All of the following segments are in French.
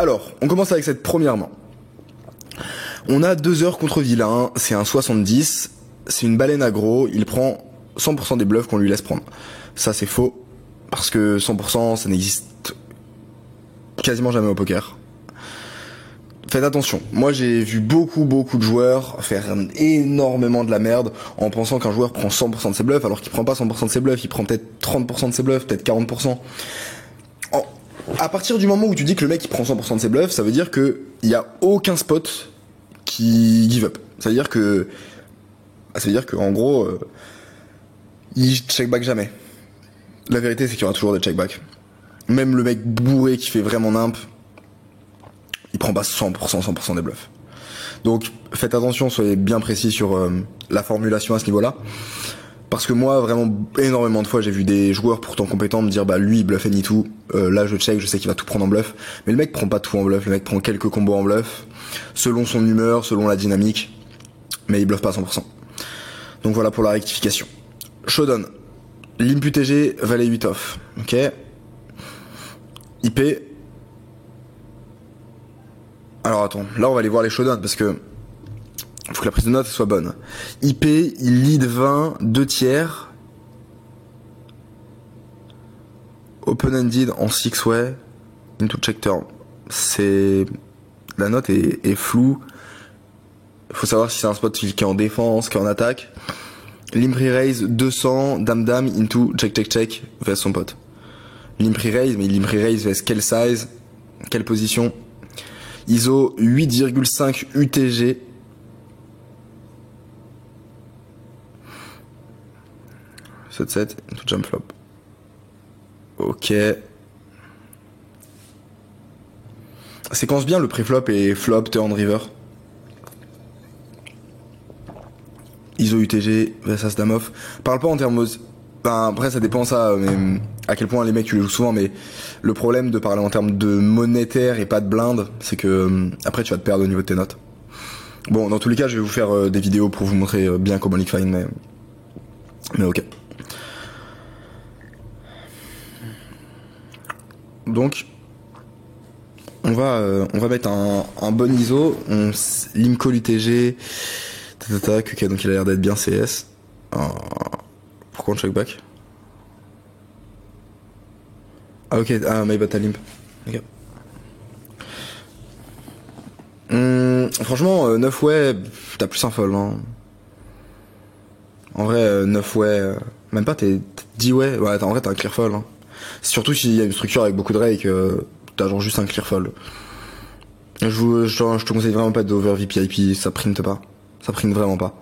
Alors, on commence avec cette première main. On a 2 heures contre vilain, c'est un 70, c'est une baleine aggro, il prend 100% des bluffs qu'on lui laisse prendre. Ça c'est faux, parce que 100% ça n'existe quasiment jamais au poker. Faites attention, moi j'ai vu beaucoup de joueurs faire énormément de la merde en pensant qu'un joueur prend 100% de ses bluffs, alors qu'il prend pas 100% de ses bluffs, il prend peut-être 30% de ses bluffs, peut-être 40%. À partir du moment où tu dis que le mec il prend 100% de ses bluffs, ça veut dire que il y a aucun spot qui give up. Ça veut dire que en gros il check back jamais. La vérité c'est qu'il y aura toujours des check back. Même le mec bourré qui fait vraiment nimp, il prend pas 100% des bluffs. Donc faites attention, soyez bien précis sur la formulation à ce niveau-là. Parce que moi, vraiment, énormément de fois, j'ai vu des joueurs pourtant compétents me dire, bah lui, il bluff any tout. Là, je check, je sais qu'il va tout prendre en bluff. Mais le mec prend pas tout en bluff, le mec prend quelques combos en bluff, selon son humeur, selon la dynamique. Mais il bluffe pas à 100%. Donc voilà pour la rectification. Showdown. Limp UTG, valet 8 off. Ok. IP. Alors attends, là on va aller voir les showdowns parce que faut que la prise de notes soit bonne. IP, il lead 20, 2 tiers. Open-ended en 6-way. Into check turn. C'est... La note est floue. Il faut savoir si c'est un spot qui est en défense, qui est en attaque. Limp re-raise 200, dame-dame, into check vers son pote. Limp re-raise, mais limp re-raise vers quelle size, quelle position. ISO 8,5 UTG. Set into jump flop. Ok. Séquence bien le pré-flop et flop turn river. ISO UTG versus dame off. Parle pas en termes... Enfin, après ça dépend ça, mais à quel point les mecs tu les joues souvent, mais le problème de parler en termes de monétaire et pas de blinde, c'est que après tu vas te perdre au niveau de tes notes. Bon, dans tous les cas, je vais vous faire des vidéos pour vous montrer bien comment leak fine, mais ok. Donc, on va mettre un bon ISO, on limp call UTG, ok, donc il a l'air d'être bien CS. Pourquoi on check back? Ah ok, my bad limp. Ok. Franchement, 9 way, t'as plus un fold. Hein. En vrai, 9 way, même pas, t'es 10 way. Ouais, en vrai, t'as un clear fold. Hein. Surtout s'il y a une structure avec beaucoup de rake, t'as genre juste un clear fold. Je te conseille vraiment pas d'over VPIP, ça printe pas. Ça printe vraiment pas.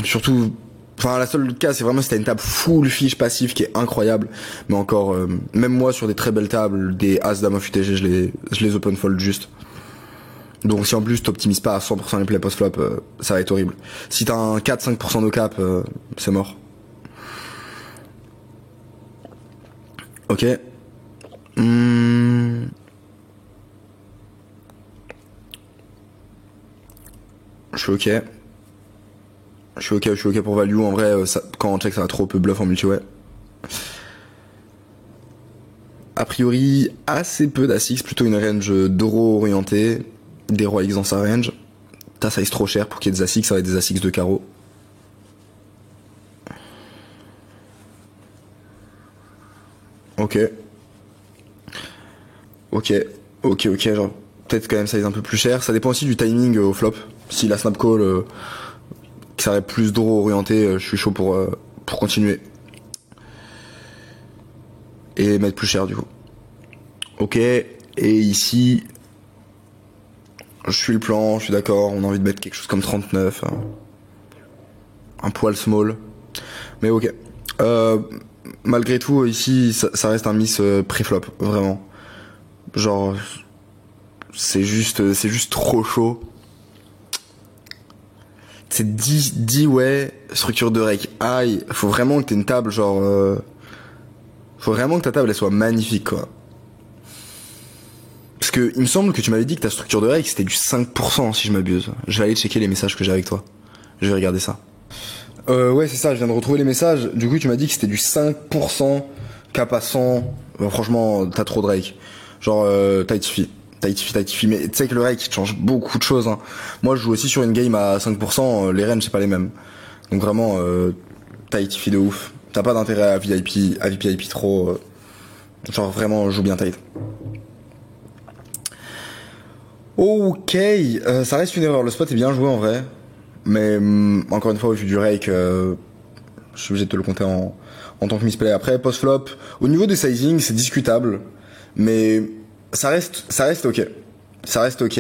Surtout, enfin la seule cas c'est vraiment si t'as une table full fiche passif qui est incroyable, mais encore, même moi sur des très belles tables, des as dame of UTG, je les open fold juste. Donc si en plus t'optimises pas à 100% les plays post flop, ça va être horrible. Si t'as un 4-5% de cap, c'est mort. Ok. Je suis ok pour value. En vrai, quand on check, ça va trop peu bluff en multi-way. A priori, assez peu d'As-X, plutôt une range d'euro orientée. Des rois X dans sa range. Ta size trop cher pour qu'il y ait des As-X, ça va être des As-X de carreau. Ok, genre peut-être quand même size un peu plus cher. Ça dépend aussi du timing au flop. Si la snap call... que ça aurait plus draw orienté, je suis chaud pour continuer. Et mettre plus cher du coup. Ok, et ici, je suis le plan, je suis d'accord, on a envie de mettre quelque chose comme 39. Un poil small. Mais ok. Malgré tout, ici, ça reste un miss pré-flop, vraiment. Genre, c'est juste trop chaud. C'est 10 ouais, structure de rake high. Faut vraiment que t'aies une table genre... faut vraiment que ta table elle soit magnifique quoi. Parce que il me semble que tu m'avais dit que ta structure de rake c'était du 5% si je m'abuse. Je vais aller checker les messages que j'ai avec toi. Je vais regarder ça. Ouais c'est ça, je viens de retrouver les messages. Du coup tu m'as dit que c'était du 5% Cap à 100, franchement, t'as trop de rake. Genre, Tightify, mais tu sais que le rake, il change beaucoup de choses, hein. Moi, je joue aussi sur une game à 5%, les ranges, c'est pas les mêmes. Donc vraiment, Tightify de ouf. T'as pas d'intérêt à VPIP trop, genre vraiment, joue bien tight. Ok, ça reste une erreur, le spot est bien joué en vrai. Mais encore une fois, au vu du rake, je suis obligé de te le compter en tant que misplay. Après, post-flop, au niveau des sizing, c'est discutable, mais ça reste ok. Ça reste ok.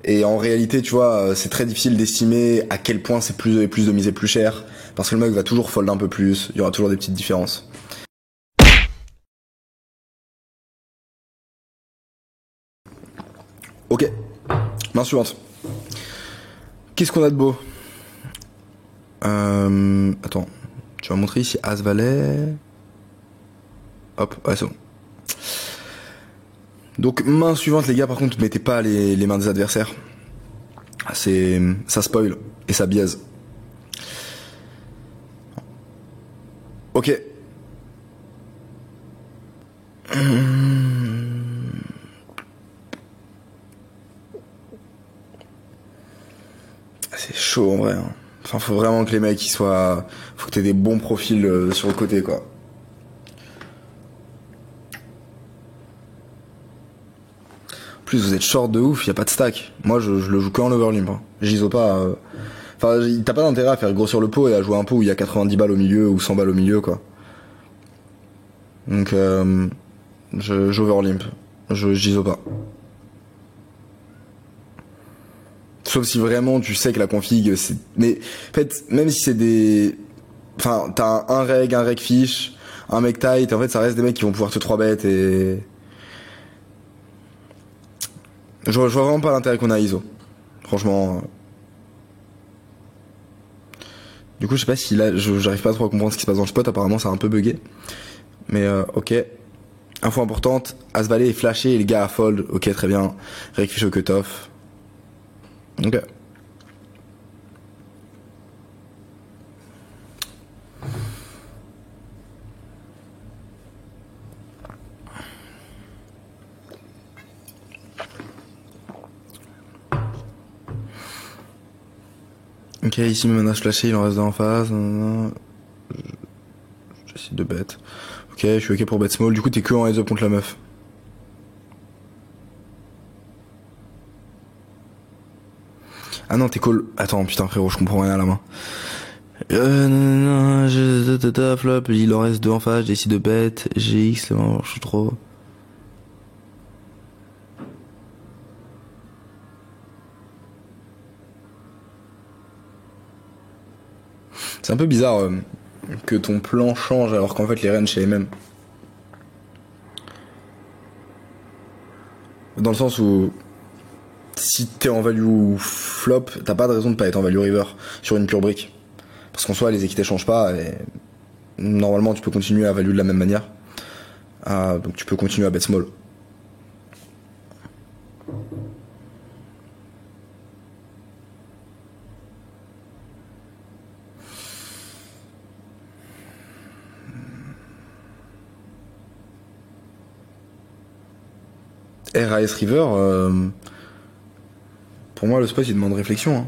Et en réalité, tu vois, c'est très difficile d'estimer à quel point c'est plus de miser plus cher, parce que le mec va toujours fold un peu plus, il y aura toujours des petites différences. Ok, main suivante. Qu'est-ce qu'on a de beau? Attends, tu vas montrer ici As-Valet. Hop, ouais, c'est bon. Donc main suivante les gars, par contre mettez pas les mains des adversaires. Ça spoil et ça biaise. Ok. C'est chaud en vrai, hein. Enfin faut vraiment que les mecs ils soient, faut que t'aies des bons profils sur le côté quoi. En plus vous êtes short de ouf, y a pas de stack. Moi je le joue que en overlimp, hein. J'ISO pas. Enfin t'as pas d'intérêt à faire grossir le pot et à jouer un pot où il y a 90 balles au milieu ou 100 balles au milieu quoi. Donc j'overlimp. J'ISO pas. Sauf si vraiment tu sais que la config c'est. Mais en fait, même si c'est des. Enfin, t'as un reg fish, un mec tight, en fait ça reste des mecs qui vont pouvoir te 3 bet et. Je vois vraiment pas l'intérêt qu'on a ISO. Franchement. Du coup je sais pas si là j'arrive pas trop à comprendre ce qui se passe dans le spot, apparemment ça a un peu bugué. Mais ok. Info importante, As-Valet est flashé et le gars a fold, ok très bien. Reg fish au cutoff. Ok. Ok, ici mes menaces flashées, il en reste deux en face. J'essaie de bet. Ok, je suis ok pour bet small. Du coup, t'es que en heads up contre la meuf. Ah non, t'es call. Attends, putain, frérot, je comprends rien à la main. Non, flop, il en reste deux en face, je décide de bet. GX, je suis trop. C'est un peu bizarre que ton plan change alors qu'en fait les ranges c'est les mêmes. Dans le sens où si t'es en value flop, t'as pas de raison de pas être en value river sur une pure brique. Parce qu'en soi les équités changent pas et normalement tu peux continuer à value de la même manière. Donc tu peux continuer à bet small. RAS River, pour moi le spot il demande réflexion, hein.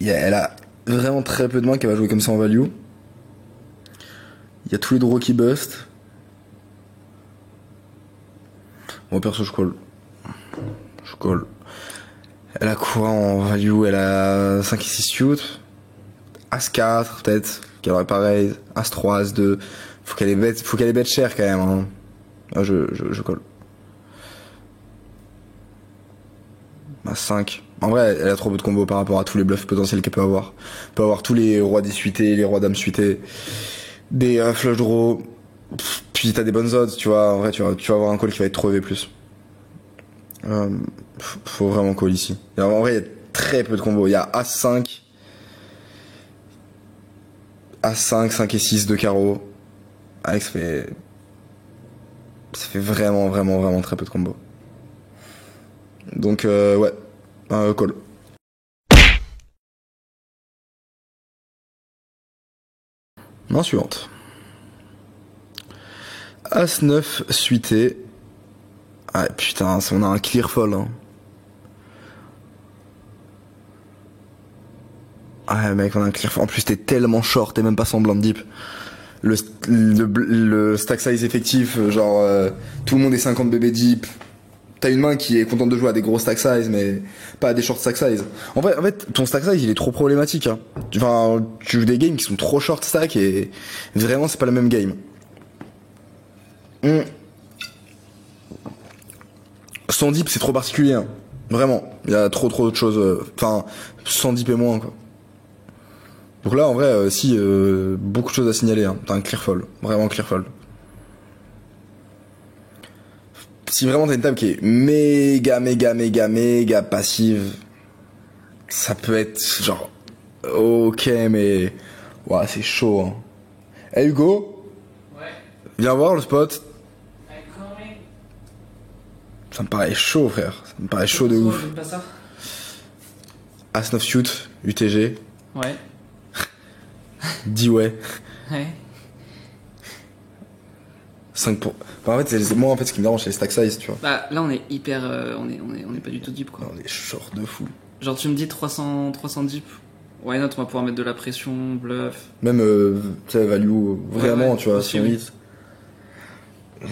Elle a vraiment très peu de mains qui va jouer comme ça en value. Il y a tous les draws qui bust. Moi perso je call. Je call. Elle a quoi en value? Elle a 5 et 6 suit. As 4 peut-être. Qu'elle aurait pareil. As 3, As 2. Faut qu'elle ait bet cher quand même, hein. Ah, je call. As 5. En vrai, elle a trop peu de combos par rapport à tous les bluffs potentiels qu'elle peut avoir. Elle peut avoir tous les rois des suités, les rois dames suités, des flush draw. Puis t'as des bonnes odds, tu vois. En vrai, tu vas avoir un call qui va être trop EV+. Faut vraiment call ici. Et en vrai, il y a très peu de combos. Il y a As5, As5, 5 et 6 de carreau. Alex ça fait vraiment, vraiment, vraiment très peu de combos. Donc, ouais, call. Main suivante. As-9 suité. Ah putain, on a un clear fold. Hein. Ah mec, on a un clear fold. En plus, t'es tellement short, t'es même pas semblant de deep. Le stack size effectif, genre tout le monde est 50 BB deep. T'as une main qui est contente de jouer à des gros stack size, mais pas à des short stack size. En fait, ton stack size, il est trop problématique. Hein. Enfin, tu joues des games qui sont trop short stack et vraiment, c'est pas le même game. Sans deep, c'est trop particulier. Hein. Vraiment, il y a trop d'autres choses. Enfin, sans deep et moins, quoi. Donc là, en vrai, si, beaucoup de choses à signaler. Hein. T'as un clear fold. Vraiment clear fold. Si vraiment t'as une table qui est méga passive, ça peut être genre ok mais ouais c'est chaud hein. Hey Hugo, ouais. Viens voir le spot. Ça me paraît chaud frère, ça me paraît chaud de ouf. Pas ça. As-9 shoot, UTG. Ouais. Dis ouais. Ouais. 5 pour... Enfin, en fait c'est moi en fait ce qui me dérange c'est les stack size tu vois. Bah là on est hyper, on est pas du tout deep quoi. Non, on est short de fou. Genre tu me dis 300 deep. Why not, on va pouvoir mettre de la pression, bluff. Même tu sais value vraiment ouais, tu vois si on hit.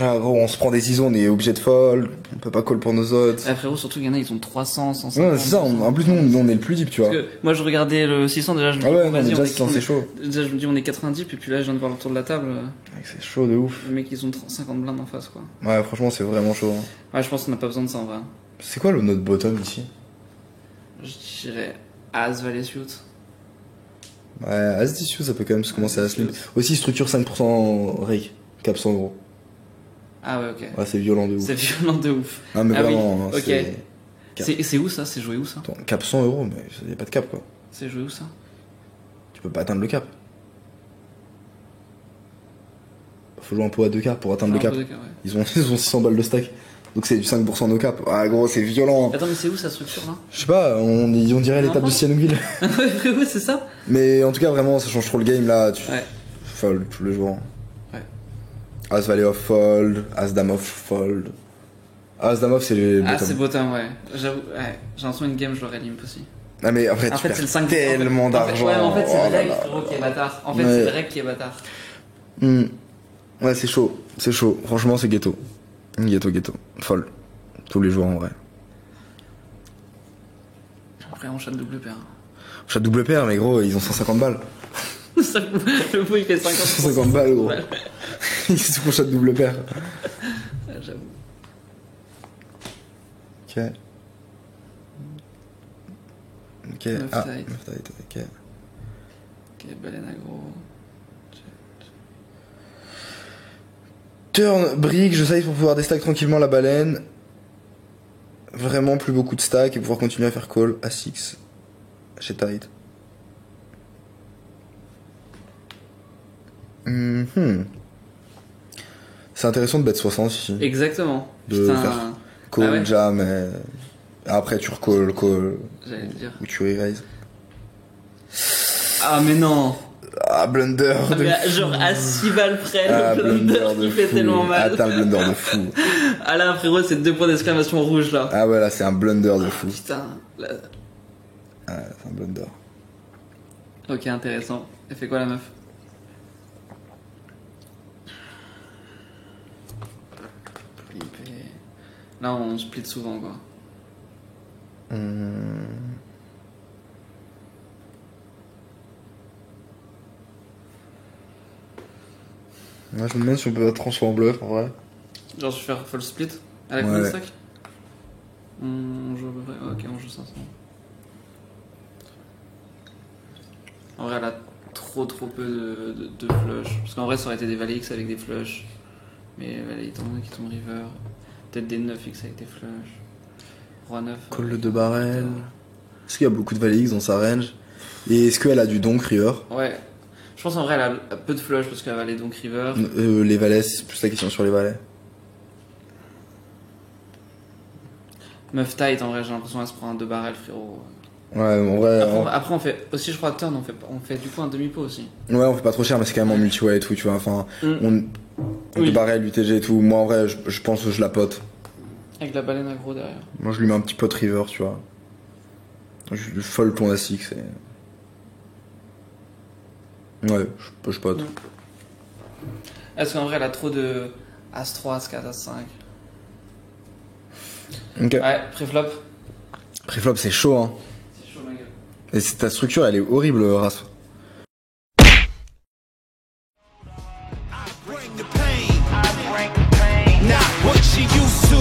Là gros on se prend des ciseaux, on est obligé de fold, on peut pas call pour nos odds. Ah frérot, surtout qu'il y en a ils ont 300, 150. Ouais c'est ça, en plus nous on est le plus deep tu vois. Parce que moi je regardais le 600 déjà, je me dis ah ouais non, vas-y, déjà 600 c'est chaud. Déjà je me dis on est 90 et puis là je viens de voir le tour de la table. C'est chaud de ouf. Les mecs ils ont 50 blindes en face quoi. Ouais franchement c'est vraiment chaud. Hein. Ouais je pense qu'on a pas besoin de ça en vrai. C'est quoi le notre bottom ici? Je dirais As Valet Suit. Ouais As 10 ça peut quand même se commencer à slip. Aussi structure 5% rake, cap 100 euros. Ah ouais ok. Ouais c'est violent de ouf. C'est violent de ouf. Non mais ah vraiment oui. hein, ok. C'est où ça? C'est joué où ça? Attends, cap 100 euros mais y a pas de cap quoi. C'est joué où ça? Tu peux pas atteindre le cap. Faut jouer un pot à 2K pour atteindre le cap. Ouais. Ils ont 600 balles de stack. Donc c'est du 5% no cap. Ah gros c'est violent. Attends mais c'est où sa structure là? Je sais pas, on dirait l'étape de Sianouville. Ouais c'est ça. Mais en tout cas vraiment ça change trop le game là. Tu ouais. fold tous les jours. Ouais. As Valet off fold, As Dame off fold. As Dame off c'est les Ah bottom. c'est bottom ouais. J'avoue, ouais. J'ai l'impression une game je l'aurais limp aussi. Ah mais après en tu fait, perds c'est le 5 tellement d'argent. Ouais en fait c'est oh le règle frérot qui est bâtard. En fait c'est le règle qui est bâtard. Ouais c'est chaud, franchement c'est ghetto. Ghetto. Fold. Tous les jours en vrai. Après on chat double paire. Chat double paire mais gros ils ont 150 balles. Le pot il fait 150 balles gros. Ils sont chat double paire. J'avoue. Ok. Meuf Ah, tight. meuf tight, ok. Ok, baleine aggro. Turn, brick, je save pour pouvoir déstack tranquillement la baleine. Vraiment plus beaucoup de stack et pouvoir continuer à faire call à 6. Chez tight. C'est intéressant de bet 60 ici. Exactement. De Putain. faire call, ouais. jam et après tu recall, J'allais te dire. ou tu re-raise. Ah mais non. Ah, blunder Ah, de mais fou. genre à 6 balles près, Ah, le blunder de qui fait fou. tellement mal. Ah, t'as un blunder de fou. Ah là frérot c'est 2 points d'exclamation rouge là. Ah ouais, là c'est un blunder de fou. Putain. Là... Ah, c'est un blunder. Ok intéressant. Elle fait quoi la meuf? Là on split souvent quoi. Moi je me demande si on peut transformer en bluff en vrai. Genre je vais faire full split à la Ouais. combien de stack? On joue à peu près. Ok on joue 500. En vrai elle a trop peu de flush. Parce qu'en vrai ça aurait été des valets X avec des flush. Mais valets qui tombe river. Peut-être des 9X avec des flush. Roi 9. Call le 2 barrel. Est-ce qu'il y a beaucoup de valets X dans sa range? Et est-ce qu'elle a du donk river? Ouais. Je pense en vrai elle a peu de flush parce qu'elle a valets donc river. Les valets, c'est plus la question sur les valets. Meuf tight en vrai j'ai l'impression qu'elle se prend un 2 barrel frérot. Ouais, en vrai. Après, on fait aussi, je crois, turn, on fait du coup un demi-pot aussi. Ouais, on fait pas trop cher, mais c'est quand même en multi-way et tout, tu vois. Enfin, on Oui. peut barrer à l'UTG et tout. Moi, en vrai, je pense que je la pote. Avec la baleine aggro derrière. Moi, je lui mets un petit pot river, tu vois. Je lui folle ton A6 et. Ouais, je pote. Est-ce qu'en vrai, elle a trop de As-3, As-4, As-5? Ok. Ouais, pré-flop. Préflop, c'est chaud, hein. C'est chaud, ma gueule. Et ta structure, elle est horrible, Ras. Bring the pain, not what you used to.